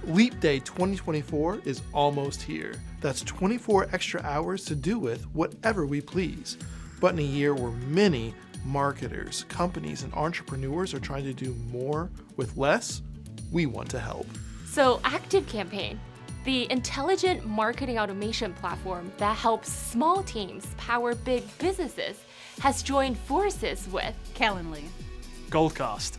Leap Day 2024 is almost here. That's 24 extra hours to do with whatever we please. But in a year where many marketers, companies, and entrepreneurs are trying to do more with less, we want to help. So ActiveCampaign, the intelligent marketing automation platform that helps small teams power big businesses, has joined forces with Calendly, Goldcast,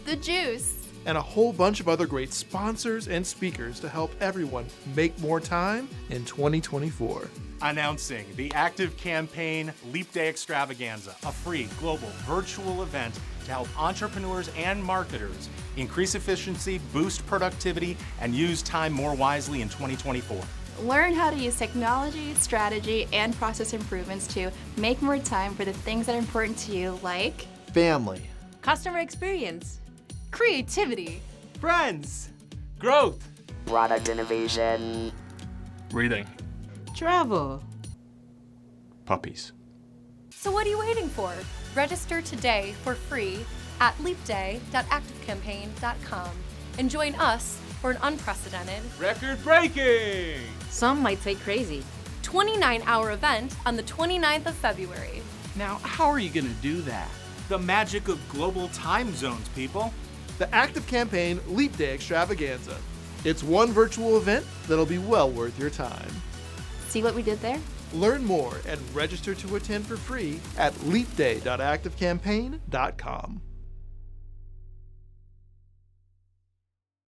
The Juice, and a whole bunch of other great sponsors and speakers to help everyone make more time in 2024. Announcing the ActiveCampaign Leap Day Extravaganza, a free global virtual event to help entrepreneurs and marketers increase efficiency, boost productivity, and use time more wisely in 2024. Learn how to use technology, strategy, and process improvements to make more time for the things that are important to you, like Family, customer experience, creativity, Friends, growth, Product innovation. reading, travel. puppies. So what are you waiting for? Register today for free at leapday.activecampaign.com and join us for an unprecedented, Record-breaking! Some might say crazy. 29-hour event on the 29th of February. Now, how are you going to do that? The magic of global time zones, people. the ActiveCampaign Leap Day Extravaganza. It's one virtual event that'll be well worth your time. see what we did there? Learn more and register to attend for free at leapday.activecampaign.com.